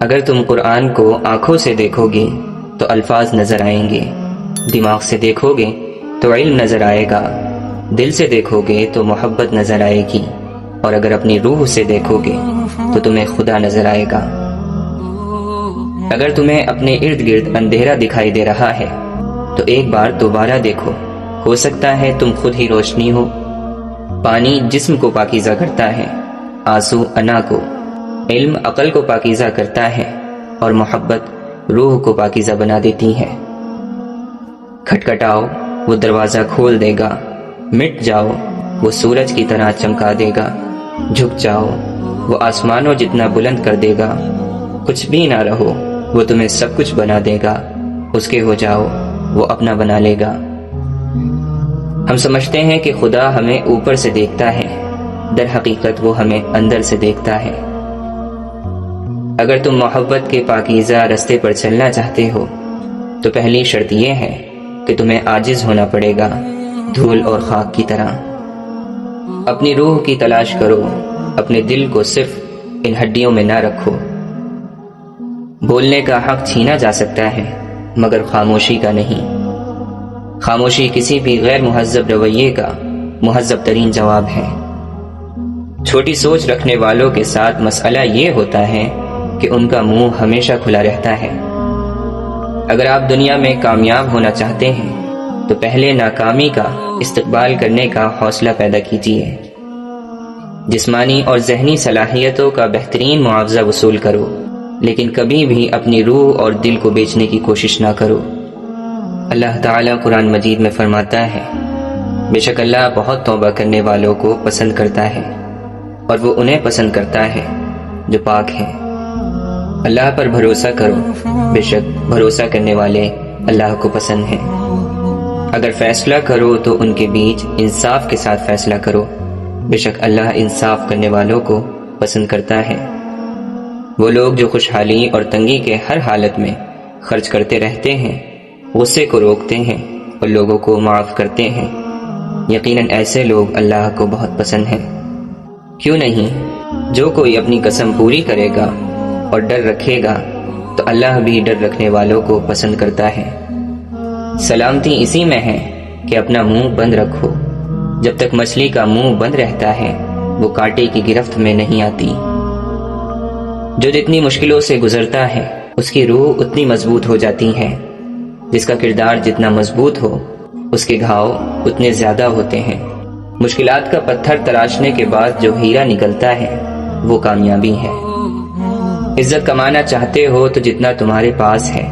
اگر تم قرآن کو آنکھوں سے دیکھو گے تو الفاظ نظر آئیں گے، دماغ سے دیکھو گے تو علم نظر آئے گا، دل سے دیکھو گے تو محبت نظر آئے گی، اور اگر اپنی روح سے دیکھو گے تو تمہیں خدا نظر آئے گا۔ اگر تمہیں اپنے ارد گرد اندھیرا دکھائی دے رہا ہے تو ایک بار دوبارہ دیکھو، ہو سکتا ہے تم خود ہی روشنی ہو۔ پانی جسم کو پاکیزہ کرتا ہے، آنسو انا کو، علم عقل کو پاکیزہ کرتا ہے، اور محبت روح کو پاکیزہ بنا دیتی ہے۔ کھٹکھٹاؤ، وہ دروازہ کھول دے گا، مٹ جاؤ، وہ سورج کی طرح چمکا دے گا، جھک جاؤ، وہ آسمانوں جتنا بلند کر دے گا، کچھ بھی نہ رہو، وہ تمہیں سب کچھ بنا دے گا، اس کے ہو جاؤ، وہ اپنا بنا لے گا۔ ہم سمجھتے ہیں کہ خدا ہمیں اوپر سے دیکھتا ہے، در حقیقت وہ ہمیں اندر سے دیکھتا ہے۔ اگر تم محبت کے پاکیزہ رستے پر چلنا چاہتے ہو تو پہلی شرط یہ ہے کہ تمہیں عاجز ہونا پڑے گا، دھول اور خاک کی طرح۔ اپنی روح کی تلاش کرو، اپنے دل کو صرف ان ہڈیوں میں نہ رکھو۔ بولنے کا حق چھینا جا سکتا ہے مگر خاموشی کا نہیں۔ خاموشی کسی بھی غیر مہذب رویے کا مہذب ترین جواب ہے۔ چھوٹی سوچ رکھنے والوں کے ساتھ مسئلہ یہ ہوتا ہے کہ ان کا منہ ہمیشہ کھلا رہتا ہے۔ اگر آپ دنیا میں کامیاب ہونا چاہتے ہیں تو پہلے ناکامی کا استقبال کرنے کا حوصلہ پیدا کیجیے۔ جسمانی اور ذہنی صلاحیتوں کا بہترین معاوضہ وصول کرو، لیکن کبھی بھی اپنی روح اور دل کو بیچنے کی کوشش نہ کرو۔ اللہ تعالیٰ قرآن مجید میں فرماتا ہے، بے شک اللہ بہت توبہ کرنے والوں کو پسند کرتا ہے، اور وہ انہیں پسند کرتا ہے جو پاک ہیں۔ اللہ پر بھروسہ کرو، بے شک بھروسہ کرنے والے اللہ کو پسند ہیں۔ اگر فیصلہ کرو تو ان کے بیچ انصاف کے ساتھ فیصلہ کرو، بے شک اللہ انصاف کرنے والوں کو پسند کرتا ہے۔ وہ لوگ جو خوشحالی اور تنگی کے ہر حالت میں خرچ کرتے رہتے ہیں، غصے کو روکتے ہیں اور لوگوں کو معاف کرتے ہیں، یقیناً ایسے لوگ اللہ کو بہت پسند ہیں۔ کیوں نہیں، جو کوئی اپنی قسم پوری کرے گا اور ڈر رکھے گا تو اللہ بھی ڈر رکھنے والوں کو پسند کرتا ہے۔ سلامتی اسی میں ہے کہ اپنا منہ بند رکھو۔ جب تک مچھلی کا منہ بند رہتا ہے وہ کانٹے کی گرفت میں نہیں آتی۔ جو جتنی مشکلوں سے گزرتا ہے اس کی روح اتنی مضبوط ہو جاتی ہے، جس کا کردار جتنا مضبوط ہو اس کے گھاؤ اتنے زیادہ ہوتے ہیں۔ مشکلات کا پتھر تراشنے کے بعد جو ہیرا نکلتا ہے وہ کامیابی ہے۔ عزت کمانا چاہتے ہو تو جتنا تمہارے پاس ہے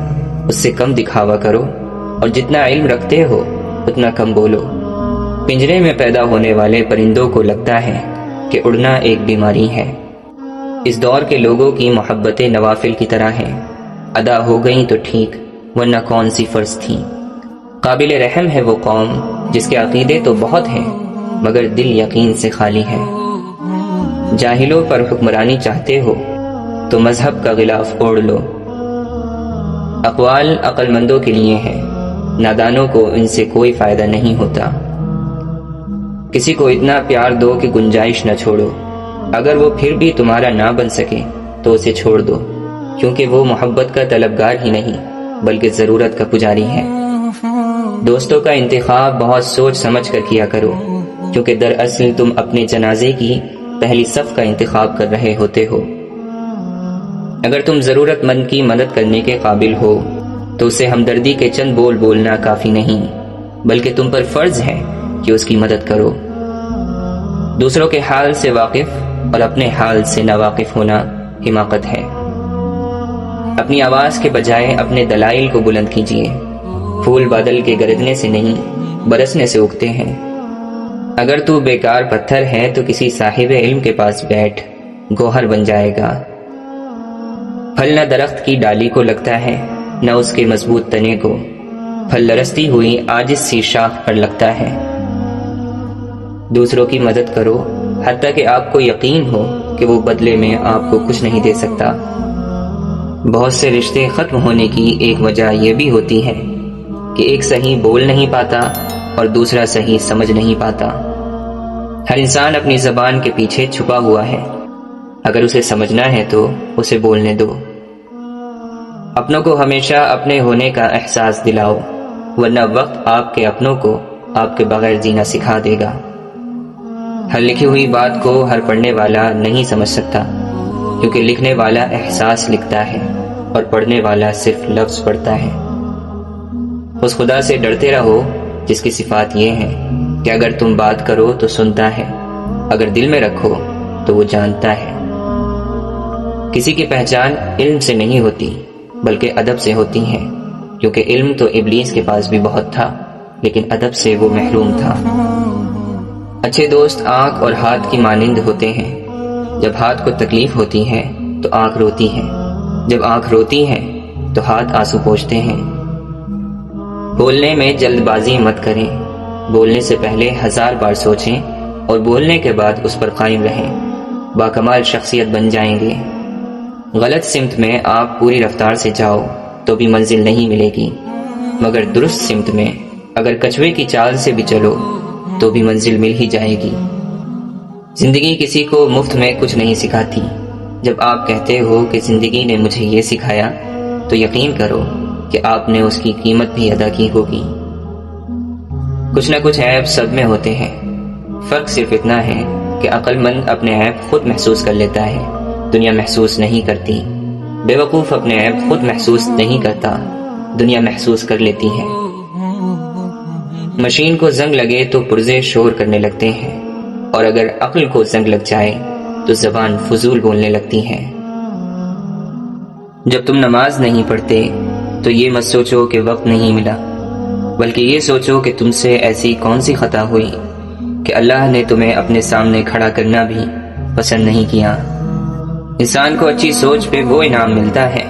اس سے کم دکھاوا کرو، اور جتنا علم رکھتے ہو اتنا کم بولو۔ پنجرے میں پیدا ہونے والے پرندوں کو لگتا ہے کہ اڑنا ایک بیماری ہے۔ اس دور کے لوگوں کی محبتیں نوافل کی طرح ہیں، ادا ہو گئیں تو ٹھیک، ورنہ کون سی فرض تھیں۔ قابل رحم ہے وہ قوم جس کے عقیدے تو بہت ہیں مگر دل یقین سے خالی ہے۔ جاہلوں پر حکمرانی چاہتے ہو تو مذہب کا غلاف اوڑھ لو۔ اقوال عقل مندوں کے لیے ہیں، نادانوں کو ان سے کوئی فائدہ نہیں ہوتا۔ کسی کو اتنا پیار دو کہ گنجائش نہ چھوڑو، اگر وہ پھر بھی تمہارا نہ بن سکے تو اسے چھوڑ دو، کیونکہ وہ محبت کا طلبگار ہی نہیں بلکہ ضرورت کا پجاری ہے۔ دوستوں کا انتخاب بہت سوچ سمجھ کر کیا کرو، کیونکہ دراصل تم اپنے جنازے کی پہلی صف کا انتخاب کر رہے ہوتے ہو۔ اگر تم ضرورت مند کی مدد کرنے کے قابل ہو تو اسے ہمدردی کے چند بول بولنا کافی نہیں، بلکہ تم پر فرض ہے کہ اس کی مدد کرو۔ دوسروں کے حال سے واقف اور اپنے حال سے ناواقف ہونا حماقت ہے۔ اپنی آواز کے بجائے اپنے دلائل کو بلند کیجیے۔ پھول بادل کے گرجنے سے نہیں برسنے سے اگتے ہیں۔ اگر تو بیکار پتھر ہے تو کسی صاحب علم کے پاس بیٹھ، گوہر بن جائے گا۔ پھل نہ درخت کی ڈالی کو لگتا ہے نہ اس کے مضبوط تنے کو، پھل لرزتی ہوئی عاجز سی شاخ پر لگتا ہے۔ دوسروں کی مدد کرو حتیٰ کہ آپ کو یقین ہو کہ وہ بدلے میں آپ کو کچھ نہیں دے سکتا۔ بہت سے رشتے ختم ہونے کی ایک وجہ یہ بھی ہوتی ہے کہ ایک صحیح بول نہیں پاتا اور دوسرا صحیح سمجھ نہیں پاتا۔ ہر انسان اپنی زبان کے پیچھے چھپا ہوا ہے، اگر اسے سمجھنا ہے تو اسے بولنے دو، اپنوں کو ہمیشہ اپنے ہونے کا احساس دلاؤ، ورنہ وقت آپ کے اپنوں کو آپ کے بغیر جینا سکھا دے گا۔ ہر لکھی ہوئی بات کو ہر پڑھنے والا نہیں سمجھ سکتا، کیونکہ لکھنے والا احساس لکھتا ہے اور پڑھنے والا صرف لفظ پڑھتا ہے۔ اس خدا سے ڈرتے رہو جس کی صفات یہ ہیں کہ اگر تم بات کرو تو سنتا ہے، اگر دل میں رکھو تو وہ جانتا ہے۔ کسی کی پہچان علم سے نہیں ہوتی بلکہ ادب سے ہوتی ہے، کیونکہ علم تو ابلیس کے پاس بھی بہت تھا لیکن ادب سے وہ محروم تھا۔ اچھے دوست آنکھ اور ہاتھ کی مانند ہوتے ہیں، جب ہاتھ کو تکلیف ہوتی ہے تو آنکھ روتی ہے، جب آنکھ روتی ہے تو ہاتھ آنسو پوچھتے ہیں۔ بولنے میں جلد بازی مت کریں، بولنے سے پہلے 1000 بار سوچیں اور بولنے کے بعد اس پر قائم رہیں، باکمال شخصیت بن جائیں گے۔ غلط سمت میں آپ پوری رفتار سے جاؤ تو بھی منزل نہیں ملے گی، مگر درست سمت میں اگر کچھوے کی چال سے بھی چلو تو بھی منزل مل ہی جائے گی۔ زندگی کسی کو مفت میں کچھ نہیں سکھاتی۔ جب آپ کہتے ہو کہ زندگی نے مجھے یہ سکھایا تو یقین کرو کہ آپ نے اس کی قیمت بھی ادا کی ہوگی۔ کچھ نہ کچھ عیب سب میں ہوتے ہیں، فرق صرف اتنا ہے کہ عقل مند اپنے عیب خود محسوس کر لیتا ہے، دنیا محسوس نہیں کرتی۔ بے وقوف اپنے عیب خود محسوس نہیں کرتا، دنیا محسوس کر لیتی ہے۔ مشین کو زنگ لگے تو پرزے شور کرنے لگتے ہیں، اور اگر عقل کو زنگ لگ جائے تو زبان فضول بولنے لگتی ہے۔ جب تم نماز نہیں پڑھتے تو یہ مت سوچو کہ وقت نہیں ملا، بلکہ یہ سوچو کہ تم سے ایسی کون سی خطا ہوئی کہ اللہ نے تمہیں اپنے سامنے کھڑا کرنا بھی پسند نہیں کیا۔ انسان کو اچھی سوچ پہ وہ انعام ملتا ہے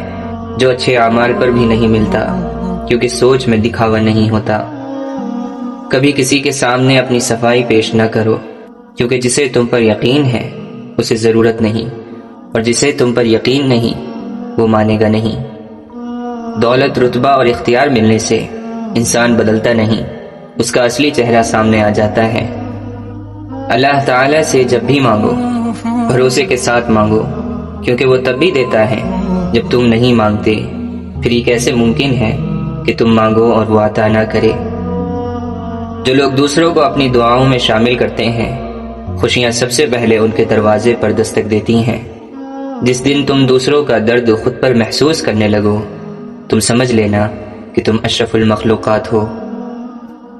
جو اچھے اعمال پر بھی نہیں ملتا، کیونکہ سوچ میں دکھاوا نہیں ہوتا۔ کبھی کسی کے سامنے اپنی صفائی پیش نہ کرو، کیونکہ جسے تم پر یقین ہے اسے ضرورت نہیں، اور جسے تم پر یقین نہیں وہ مانے گا نہیں۔ دولت، رتبہ اور اختیار ملنے سے انسان بدلتا نہیں، اس کا اصلی چہرہ سامنے آ جاتا ہے۔ اللہ تعالیٰ سے جب بھی مانگو بھروسے کے ساتھ مانگو، کیونکہ وہ تب بھی دیتا ہے جب تم نہیں مانگتے۔ پھر یہ کیسے ممکن ہے کہ تم مانگو اور وہ عطا نہ کرے؟ جو لوگ دوسروں کو اپنی دعاؤں میں شامل کرتے ہیں، خوشیاں سب سے پہلے ان کے دروازے پر دستک دیتی ہیں۔ جس دن تم دوسروں کا درد خود پر محسوس کرنے لگو، تم سمجھ لینا کہ تم اشرف المخلوقات ہو۔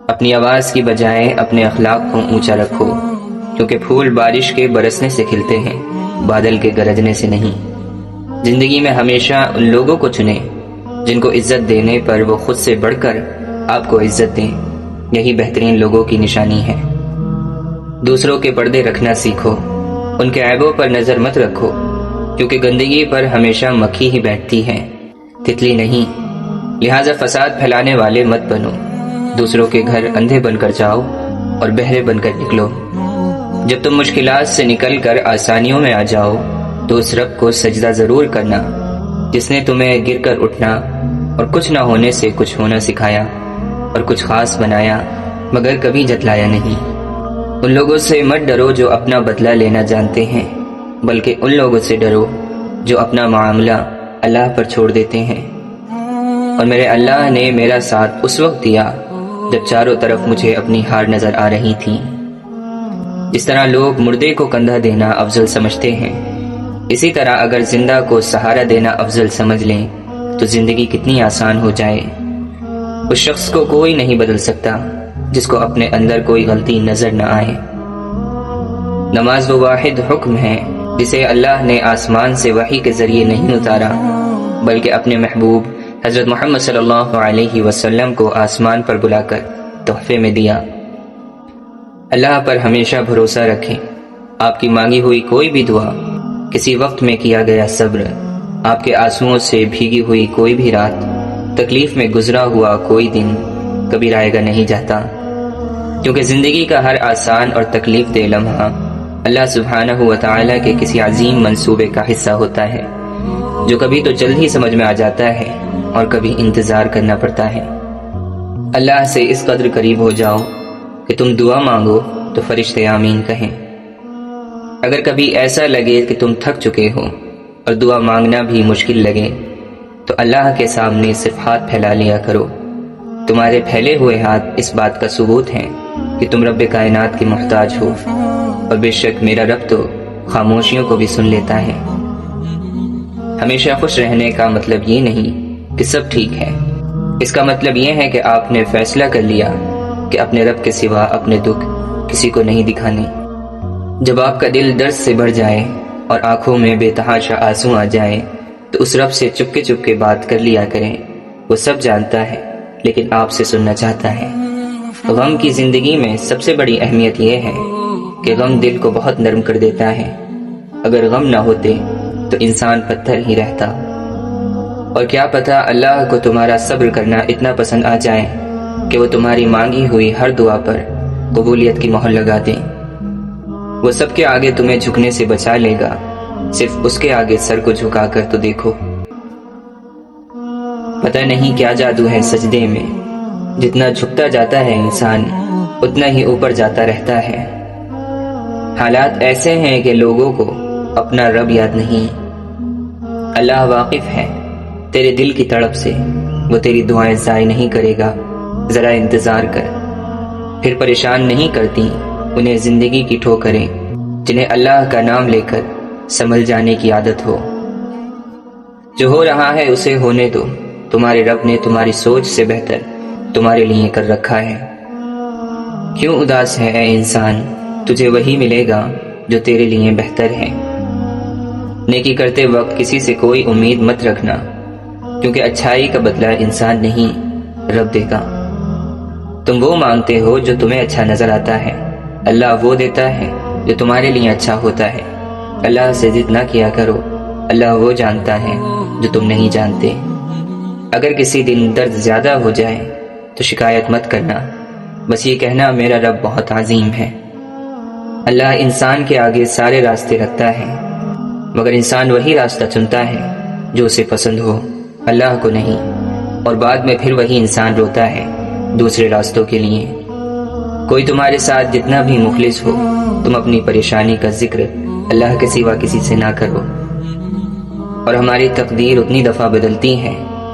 اپنی آواز کی بجائے اپنے اخلاق کو اونچا رکھو، کیونکہ پھول بارش کے برسنے سے کھلتے ہیں، بادل کے گرجنے سے نہیں۔ زندگی میں ہمیشہ ان لوگوں کو چنیں جن کو عزت دینے پر وہ خود سے بڑھ کر آپ کو عزت دیں، یہی بہترین لوگوں کی نشانی ہے۔ دوسروں کے پردے رکھنا سیکھو، ان کے عیبوں پر نظر مت رکھو، کیونکہ گندگی پر ہمیشہ مکھی ہی بیٹھتی ہے، تتلی نہیں۔ لہٰذا فساد پھیلانے والے مت بنو، دوسروں کے گھر اندھے بن کر جاؤ اور بہرے بن کر نکلو۔ جب تم مشکلات سے نکل کر آسانیوں میں آ جاؤ تو اس رب کو سجدہ ضرور کرنا جس نے تمہیں گر کر اٹھنا اور کچھ نہ ہونے سے کچھ ہونا سکھایا اور کچھ خاص بنایا، مگر کبھی جتلایا نہیں۔ ان لوگوں سے مت ڈرو جو اپنا بدلہ لینا جانتے ہیں، بلکہ ان لوگوں سے ڈرو جو اپنا معاملہ اللہ پر چھوڑ دیتے ہیں۔ اور میرے اللہ نے میرا ساتھ اس وقت دیا جب چاروں طرف مجھے اپنی ہار نظر آ رہی تھی۔ جس طرح لوگ مردے کو کندھا دینا افضل سمجھتے ہیں، اسی طرح اگر زندہ کو سہارا دینا افضل سمجھ لیں تو زندگی کتنی آسان ہو جائے۔ اس شخص کو کوئی نہیں بدل سکتا جس کو اپنے اندر کوئی غلطی نظر نہ آئے۔ نماز وہ واحد حکم ہے جسے اللہ نے آسمان سے وحی کے ذریعے نہیں اتارا، بلکہ اپنے محبوب حضرت محمد صلی اللہ علیہ وسلم کو آسمان پر بلا کر تحفے میں دیا۔ اللہ پر ہمیشہ بھروسہ رکھیں۔ آپ کی مانگی ہوئی کوئی بھی دعا، کسی وقت میں کیا گیا صبر، آپ کے آنسوؤں سے بھیگی ہوئی کوئی بھی رات، تکلیف میں گزرا ہوا کوئی دن کبھی رائے گا نہیں جاتا، کیونکہ زندگی کا ہر آسان اور تکلیف دہ لمحہ اللہ سبحانہ و تعالیٰ کے کسی عظیم منصوبے کا حصہ ہوتا ہے، جو کبھی تو جلد ہی سمجھ میں آ جاتا ہے اور کبھی انتظار کرنا پڑتا ہے۔ اللہ سے اس قدر قریب ہو جاؤ کہ تم دعا مانگو تو فرشتے آمین کہیں۔ اگر کبھی ایسا لگے کہ تم تھک چکے ہو اور دعا مانگنا بھی مشکل لگے تو اللہ کے سامنے صرف ہاتھ پھیلا لیا کرو۔ تمہارے پھیلے ہوئے ہاتھ اس بات کا ثبوت ہیں کہ تم رب کائنات کے محتاج ہو، اور بے شک میرا رب تو خاموشیوں کو بھی سن لیتا ہے۔ ہمیشہ خوش رہنے کا مطلب یہ نہیں کہ سب ٹھیک ہے، اس کا مطلب یہ ہے کہ آپ نے فیصلہ کر لیا کہ اپنے رب کے سوا اپنے دکھ کسی کو نہیں دکھانے۔ جب آپ کا دل درد سے بھر جائے اور آنکھوں میں بے تحاشا آنسو آ جائے تو اس رب سے چپکے چپکے بات کر لیا کریں، وہ سب جانتا ہے لیکن آپ سے سننا چاہتا ہے۔ غم کی زندگی میں سب سے بڑی اہمیت یہ ہے کہ غم دل کو بہت نرم کر دیتا ہے۔ اگر غم نہ ہوتے تو انسان پتھر ہی رہتا، اور کیا پتہ اللہ کو تمہارا صبر کرنا اتنا پسند آ جائے کہ وہ تمہاری مانگی ہوئی ہر دعا پر قبولیت کی مہر لگا دیں۔ وہ سب کے آگے تمہیں جھکنے سے بچا لے گا، صرف اس کے آگے سر کو جھکا کر تو دیکھو۔ پتہ نہیں کیا جادو ہے سجدے میں، جتنا جھکتا جاتا ہے انسان اتنا ہی اوپر جاتا رہتا ہے۔ حالات ایسے ہیں کہ لوگوں کو اپنا رب یاد نہیں۔ اللہ واقف ہے تیرے دل کی تڑپ سے، وہ تیری دعائیں ضائع نہیں کرے گا، ذرا انتظار کر۔ پھر پریشان نہیں کرتی انہیں زندگی کی ٹھوکریں جنہیں اللہ کا نام لے کر سنبھل جانے کی عادت ہو۔ جو ہو رہا ہے اسے ہونے دو، تمہارے رب نے تمہاری سوچ سے بہتر تمہارے لیے کر رکھا ہے۔ کیوں اداس ہے اے انسان، تجھے وہی ملے گا جو تیرے لیے بہتر ہے۔ نیکی کرتے وقت کسی سے کوئی امید مت رکھنا، کیونکہ اچھائی کا بدلہ انسان نہیں رب دے گا۔ تم وہ مانگتے ہو جو تمہیں اچھا نظر آتا ہے، اللہ وہ دیتا ہے جو تمہارے لیے اچھا ہوتا ہے۔ اللہ سے ضد نہ کیا کرو، اللہ وہ جانتا ہے جو تم نہیں جانتے۔ اگر کسی دن درد زیادہ ہو جائے تو شکایت مت کرنا، بس یہ کہنا میرا رب بہت عظیم ہے۔ اللہ انسان کے آگے سارے راستے رکھتا ہے، مگر انسان وہی راستہ چنتا ہے جو اسے پسند ہو، اللہ کو نہیں، اور بعد میں پھر وہی انسان روتا ہے دوسرے راستوں کے لیے۔ کوئی تمہارے ساتھ جتنا بھی مخلص ہو، تم اپنی پریشانی کا ذکر اللہ کے سوا کسی سے نہ کرو۔ اور ہماری تقدیر اتنی دفعہ بدلتی ہے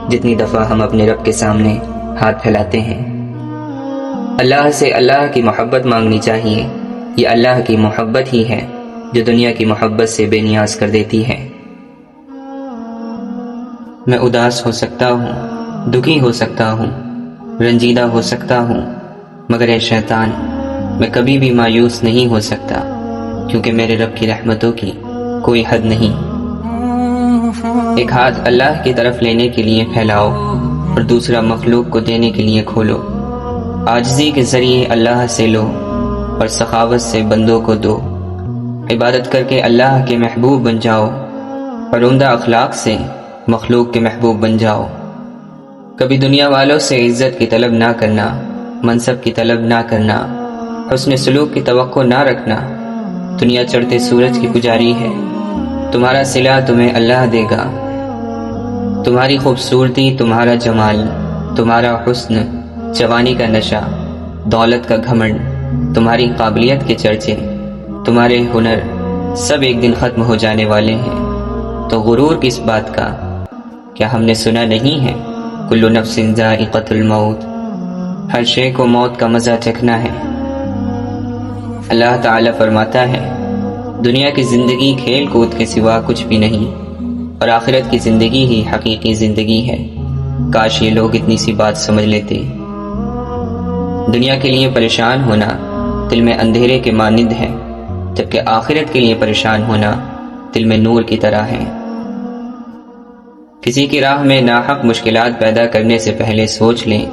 جتنی دفعہ ہم اپنے رب کے سامنے ہاتھ پھیلاتے ہیں۔ اللہ سے اللہ کی محبت مانگنی چاہیے، یہ اللہ کی محبت ہی ہے جو دنیا کی محبت سے بے نیاز کر دیتی ہے۔ میں اداس ہو سکتا ہوں، دکھی ہو سکتا ہوں، رنجیدہ ہو سکتا ہوں، مگر اے شیطان میں کبھی بھی مایوس نہیں ہو سکتا، کیونکہ میرے رب کی رحمتوں کی کوئی حد نہیں۔ ایک ہاتھ اللہ کی طرف لینے کے لیے پھیلاؤ اور دوسرا مخلوق کو دینے کے لیے کھولو۔ عاجزی کے ذریعے اللہ سے لو اور سخاوت سے بندوں کو دو۔ عبادت کر کے اللہ کے محبوب بن جاؤ اور عمدہ اخلاق سے مخلوق کے محبوب بن جاؤ۔ کبھی دنیا والوں سے عزت کی طلب نہ کرنا، منصب کی طلب نہ کرنا، حسن سلوک کی توقع نہ رکھنا۔ دنیا چڑھتے سورج کی پجاری ہے، تمہارا صلہ تمہیں اللہ دے گا۔ تمہاری خوبصورتی، تمہارا جمال، تمہارا حسن، جوانی کا نشہ، دولت کا گھمنڈ، تمہاری قابلیت کے چرچے، تمہارے ہنر سب ایک دن ختم ہو جانے والے ہیں، تو غرور کس بات کا؟ کیا ہم نے سنا نہیں ہے کل نفس ذائقۃ الموت، ہر شے کو موت کا مزہ چکھنا ہے۔ اللہ تعالیٰ فرماتا ہے دنیا کی زندگی کھیل کود کے سوا کچھ بھی نہیں، اور آخرت کی زندگی ہی حقیقی زندگی ہے۔ کاش یہ لوگ اتنی سی بات سمجھ لیتے۔ دنیا کے لیے پریشان ہونا دل میں اندھیرے کے مانند ہے، جبکہ آخرت کے لیے پریشان ہونا دل میں نور کی طرح ہے۔ کسی کی راہ میں ناحق مشکلات پیدا کرنے سے پہلے سوچ لیں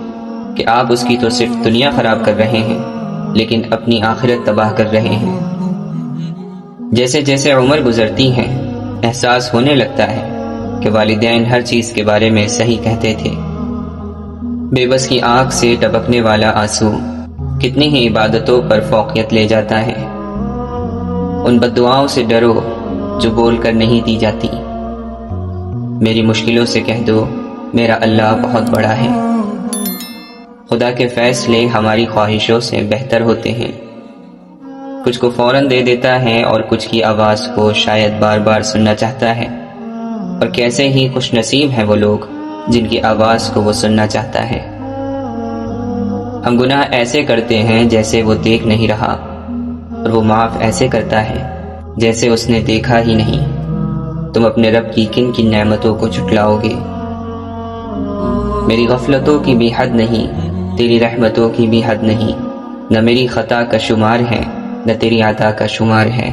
کہ آپ اس کی تو صرف دنیا خراب کر رہے ہیں، لیکن اپنی آخرت تباہ کر رہے ہیں۔ جیسے جیسے عمر گزرتی ہے احساس ہونے لگتا ہے کہ والدین ہر چیز کے بارے میں صحیح کہتے تھے۔ بے بس کی آنکھ سے ٹپکنے والا آنسو کتنی ہی عبادتوں پر فوقیت لے جاتا ہے۔ ان بددعاؤں سے ڈرو جو بول کر نہیں دی جاتی۔ میری مشکلوں سے کہہ دو میرا اللہ بہت بڑا ہے۔ خدا کے فیصلے ہماری خواہشوں سے بہتر ہوتے ہیں، کچھ کو فوراً دے دیتا ہے اور کچھ کی آواز کو شاید بار بار سننا چاہتا ہے۔ اور کیسے ہی خوش نصیب ہیں وہ لوگ جن کی آواز کو وہ سننا چاہتا ہے۔ ہم گناہ ایسے کرتے ہیں جیسے وہ دیکھ نہیں رہا، اور وہ معاف ایسے کرتا ہے جیسے اس نے دیکھا ہی نہیں۔ تم اپنے رب کی کن کن نعمتوں کو جھٹلاؤ گے؟ میری غفلتوں کی بھی حد نہیں، تیری رحمتوں کی بھی حد نہیں، نہ میری خطا کا شمار ہے نہ تیری عطا کا شمار ہے۔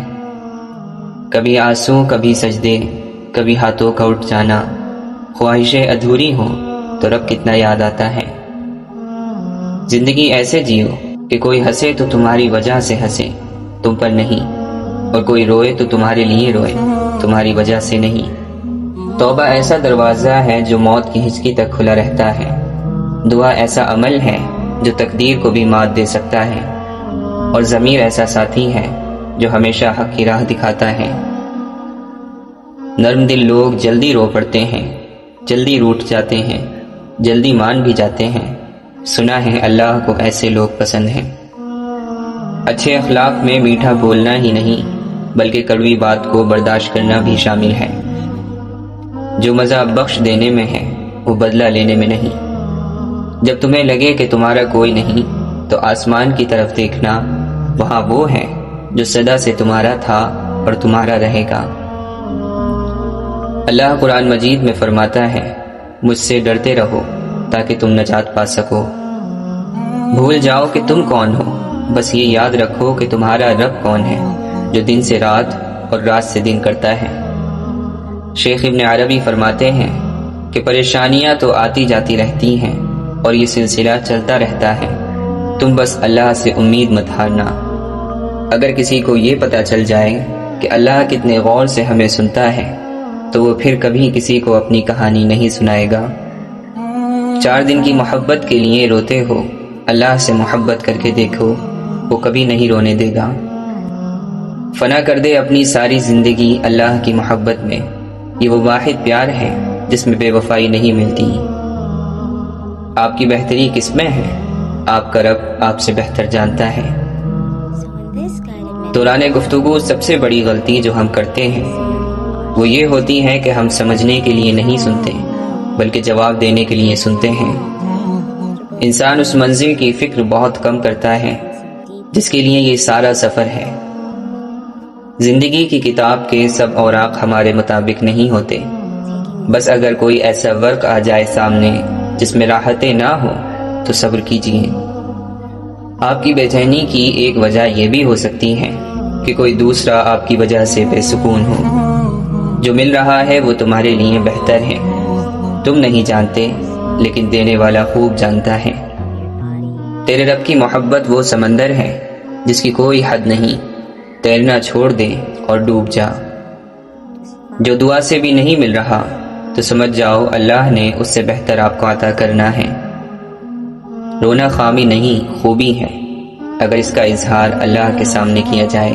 کبھی آنسو کبھی سجدے، کبھی ہاتھوں کا اٹھ جانا، خواہشیں ادھوری ہوں تو رب کتنا یاد آتا ہے۔ زندگی ایسے جیو کہ کوئی ہنسے تو تمہاری وجہ سے ہنسے، تم پر نہیں، اور کوئی روئے تو تمہارے لیے روئے، تمہاری وجہ سے نہیں۔ توبہ ایسا دروازہ ہے جو موت کی ہچکی تک کھلا رہتا ہے۔ دعا ایسا عمل ہے جو تقدیر کو بھی مات دے سکتا ہے، اور ضمیر ایسا ساتھی ہے جو ہمیشہ حق کی راہ دکھاتا ہے۔ نرم دل لوگ جلدی رو پڑتے ہیں، جلدی روٹھ جاتے ہیں، جلدی مان بھی جاتے ہیں۔ سنا ہے اللہ کو ایسے لوگ پسند ہیں۔ اچھے اخلاق میں میٹھا بولنا ہی نہیں بلکہ کڑوی بات کو برداشت کرنا بھی شامل ہے۔ جو مزہ بخش دینے میں ہے وہ بدلہ لینے میں نہیں۔ جب تمہیں لگے کہ تمہارا کوئی نہیں تو آسمان کی طرف دیکھنا، وہاں وہ ہے جو صدا سے تمہارا تھا اور تمہارا رہے گا۔ اللہ قرآن مجید میں فرماتا ہے، مجھ سے ڈرتے رہو تاکہ تم نجات پا سکو۔ بھول جاؤ کہ تم کون ہو، بس یہ یاد رکھو کہ تمہارا رب کون ہے جو دن سے رات اور رات سے دن کرتا ہے۔ شیخ ابن عربی فرماتے ہیں کہ پریشانیاں تو آتی جاتی رہتی ہیں اور یہ سلسلہ چلتا رہتا ہے، تم بس اللہ سے امید مت ہارنا۔ اگر کسی کو یہ پتہ چل جائے کہ اللہ کتنے غور سے ہمیں سنتا ہے تو وہ پھر کبھی کسی کو اپنی کہانی نہیں سنائے گا۔ 4 دن کی محبت کے لیے روتے ہو، اللہ سے محبت کر کے دیکھو، وہ کبھی نہیں رونے دے گا۔ فنا کر دے اپنی ساری زندگی اللہ کی محبت میں، یہ وہ واحد پیار ہے جس میں بے وفائی نہیں ملتی۔ آپ کی بہتری کس میں ہے؟ آپ کا رب آپ سے بہتر جانتا ہے۔ دوران گفتگو سب سے بڑی غلطی جو ہم کرتے ہیں وہ یہ ہوتی ہے کہ ہم سمجھنے کے لیے نہیں سنتے بلکہ جواب دینے کے لیے سنتے ہیں۔ انسان اس منزل کی فکر بہت کم کرتا ہے جس کے لیے یہ سارا سفر ہے۔ زندگی کی کتاب کے سب اوراق ہمارے مطابق نہیں ہوتے، بس اگر کوئی ایسا ورق آ جائے سامنے جس میں راحتیں نہ ہوں تو صبر کیجیے۔ آپ کی بے چینی کی ایک وجہ یہ بھی ہو سکتی ہے کہ کوئی دوسرا آپ کی وجہ سے بے سکون ہو۔ جو مل رہا ہے وہ تمہارے لیے بہتر ہے، تم نہیں جانتے لیکن دینے والا خوب جانتا ہے۔ تیرے رب کی محبت وہ سمندر ہے جس کی کوئی حد نہیں، تیرنا چھوڑ دے اور ڈوب جا۔ جو دعا سے بھی نہیں مل رہا تو سمجھ جاؤ اللہ نے اس سے بہتر آپ کو عطا کرنا ہے۔ رونا خامی نہیں، خوبی ہے اگر اس کا اظہار اللہ کے سامنے کیا جائے۔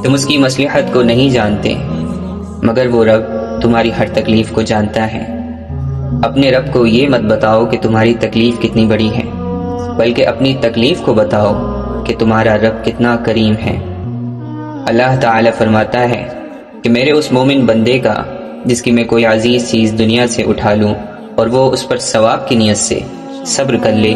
تم اس کی مصلحت کو نہیں جانتے مگر وہ رب تمہاری ہر تکلیف کو جانتا ہے۔ اپنے رب کو یہ مت بتاؤ کہ تمہاری تکلیف کتنی بڑی ہے، بلکہ اپنی تکلیف کو بتاؤ کہ تمہارا رب کتنا کریم ہے۔ اللہ تعالی فرماتا ہے کہ میرے اس مومن بندے کا جس کی میں کوئی عزیز چیز دنیا سے اٹھا لوں اور وہ اس پر ثواب کی نیت سے صبر کر لے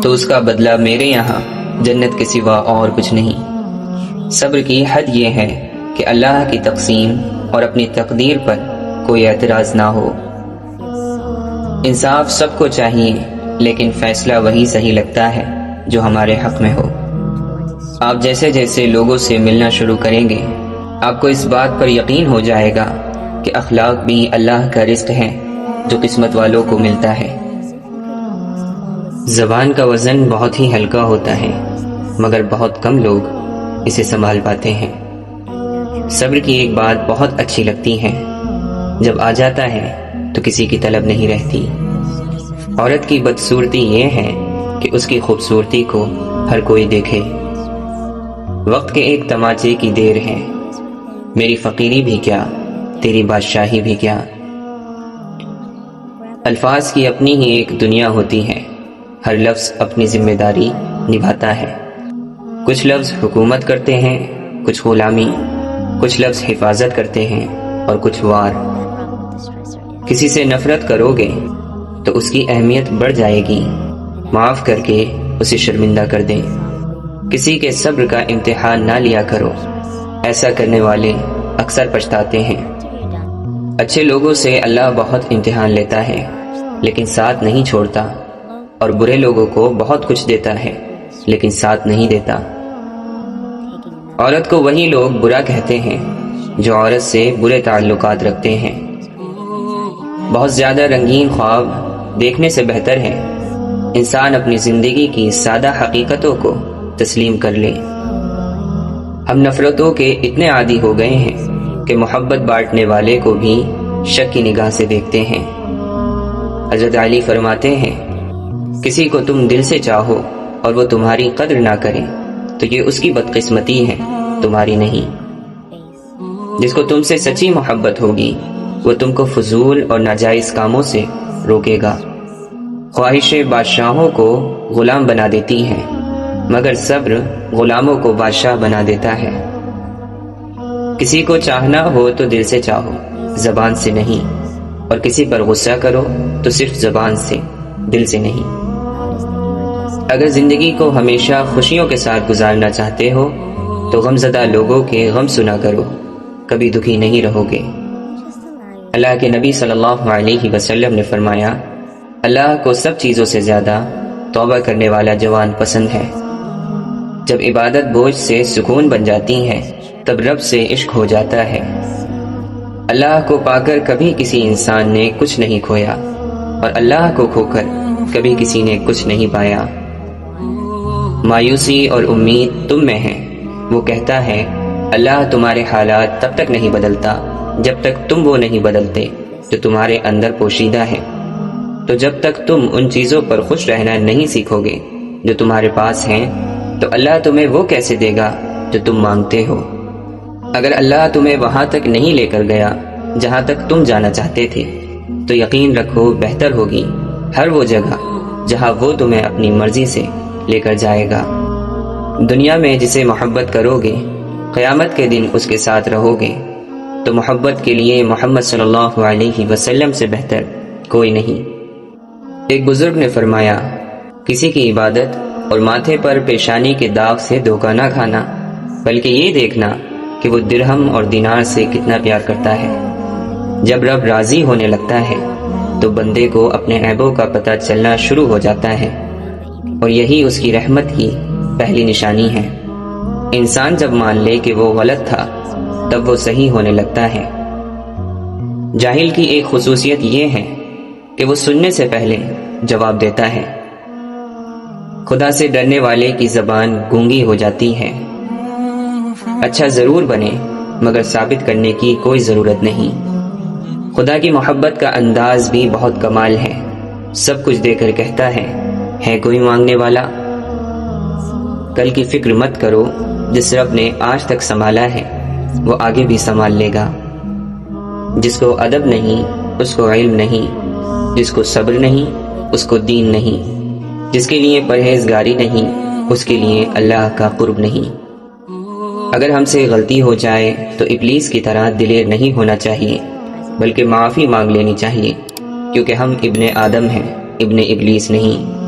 تو اس کا بدلہ میرے یہاں جنت کے سوا اور کچھ نہیں۔ صبر کی حد یہ ہے کہ اللہ کی تقسیم اور اپنی تقدیر پر کوئی اعتراض نہ ہو۔ انصاف سب کو چاہیے لیکن فیصلہ وہی صحیح لگتا ہے جو ہمارے حق میں ہو۔ آپ جیسے جیسے لوگوں سے ملنا شروع کریں گے آپ کو اس بات پر یقین ہو جائے گا کہ اخلاق بھی اللہ کا رزق ہے جو قسمت والوں کو ملتا ہے۔ زبان کا وزن بہت ہی ہلکا ہوتا ہے مگر بہت کم لوگ اسے سنبھال پاتے ہیں۔ صبر کی ایک بات بہت اچھی لگتی ہے، جب آ جاتا ہے تو کسی کی طلب نہیں رہتی۔ عورت کی بدصورتی یہ ہے کہ اس کی خوبصورتی کو ہر کوئی دیکھے۔ وقت کے ایک تماچے کی دیر ہے، میری فقیری بھی کیا تیری بادشاہی بھی کیا۔ الفاظ کی اپنی ہی ایک دنیا ہوتی ہے، ہر لفظ اپنی ذمہ داری نبھاتا ہے۔ کچھ لفظ حکومت کرتے ہیں، کچھ غلامی، کچھ لفظ حفاظت کرتے ہیں، اور کچھ وار۔ کسی سے نفرت کرو گے تو اس کی اہمیت بڑھ جائے گی، معاف کر کے اسے شرمندہ کر دیں۔ کسی کے صبر کا امتحان نہ لیا کرو، ایسا کرنے والے اکثر پچھتاتے ہیں۔ اچھے لوگوں سے اللہ بہت امتحان لیتا ہے لیکن ساتھ نہیں چھوڑتا، اور برے لوگوں کو بہت کچھ دیتا ہے لیکن ساتھ نہیں دیتا۔ عورت کو وہی لوگ برا کہتے ہیں جو عورت سے برے تعلقات رکھتے ہیں۔ بہت زیادہ رنگین خواب دیکھنے سے بہتر ہے انسان اپنی زندگی کی سادہ حقیقتوں کو تسلیم کر لے۔ ہم نفرتوں کے اتنے عادی ہو گئے ہیں کہ محبت بانٹنے والے کو بھی شک کی نگاہ سے دیکھتے ہیں۔ حضرت علی فرماتے ہیں، کسی کو تم دل سے چاہو اور وہ تمہاری قدر نہ کرے تو یہ اس کی بدقسمتی ہے، تمہاری نہیں۔ جس کو تم سے سچی محبت ہوگی وہ تم کو فضول اور ناجائز کاموں سے روکے گا۔ خواہشیں بادشاہوں کو غلام بنا دیتی ہیں مگر صبر غلاموں کو بادشاہ بنا دیتا ہے۔ کسی کو چاہنا ہو تو دل سے چاہو، زبان سے نہیں، اور کسی پر غصہ کرو تو صرف زبان سے، دل سے نہیں۔ اگر زندگی کو ہمیشہ خوشیوں کے ساتھ گزارنا چاہتے ہو تو غمزدہ لوگوں کے غم سنا کرو، کبھی دکھی نہیں رہو گے۔ اللہ کے نبی صلی اللہ علیہ وسلم نے فرمایا، اللہ کو سب چیزوں سے زیادہ توبہ کرنے والا جوان پسند ہے۔ جب عبادت بوجھ سے سکون بن جاتی ہے تب رب سے عشق ہو جاتا ہے۔ اللہ کو پا کر کبھی کسی انسان نے کچھ نہیں کھویا، اور اللہ کو کھو کر کبھی کسی نے کچھ نہیں پایا۔ مایوسی اور امید تم میں ہے، وہ کہتا ہے اللہ تمہارے حالات تب تک نہیں بدلتا جب تک تم وہ نہیں بدلتے جو تمہارے اندر پوشیدہ ہے۔ تو جب تک تم ان چیزوں پر خوش رہنا نہیں سیکھو گے جو تمہارے پاس ہیں تو اللہ تمہیں وہ کیسے دے گا جو تم مانگتے ہو۔ اگر اللہ تمہیں وہاں تک نہیں لے کر گیا جہاں تک تم جانا چاہتے تھے تو یقین رکھو بہتر ہوگی ہر وہ جگہ جہاں وہ تمہیں اپنی مرضی سے لے کر جائے گا۔ دنیا میں جسے محبت کرو گے قیامت کے دن اس کے ساتھ رہو گے، تو محبت کے لیے محمد صلی اللہ علیہ وسلم سے بہتر کوئی نہیں۔ ایک بزرگ نے فرمایا، کسی کی عبادت اور ماتھے پر پیشانی کے داغ سے دھوکہ نہ کھانا، بلکہ یہ دیکھنا کہ وہ درہم اور دینار سے کتنا پیار کرتا ہے۔ جب رب راضی ہونے لگتا ہے تو بندے کو اپنے عیبوں کا پتہ چلنا شروع ہو جاتا ہے، اور یہی اس کی رحمت کی پہلی نشانی ہے۔ انسان جب مان لے کہ وہ غلط تھا تب وہ صحیح ہونے لگتا ہے۔ جاہل کی ایک خصوصیت یہ ہے کہ وہ سننے سے پہلے جواب دیتا ہے۔ خدا سے ڈرنے والے کی زبان گونگی ہو جاتی ہے۔ اچھا ضرور بنے مگر ثابت کرنے کی کوئی ضرورت نہیں۔ خدا کی محبت کا انداز بھی بہت کمال ہے، سب کچھ دے کر کہتا ہے کوئی مانگنے والا؟ کل کی فکر مت کرو، جس رب نے آج تک سنبھالا ہے وہ آگے بھی سنبھال لے گا۔ جس کو ادب نہیں اس کو علم نہیں، جس کو صبر نہیں اس کو دین نہیں، جس کے لیے پرہیزگاری نہیں اس کے لیے اللہ کا قرب نہیں۔ اگر ہم سے غلطی ہو جائے تو ابلیس کی طرح دلیر نہیں ہونا چاہیے، بلکہ معافی مانگ لینی چاہیے، کیونکہ ہم ابن آدم ہیں، ابن ابلیس نہیں۔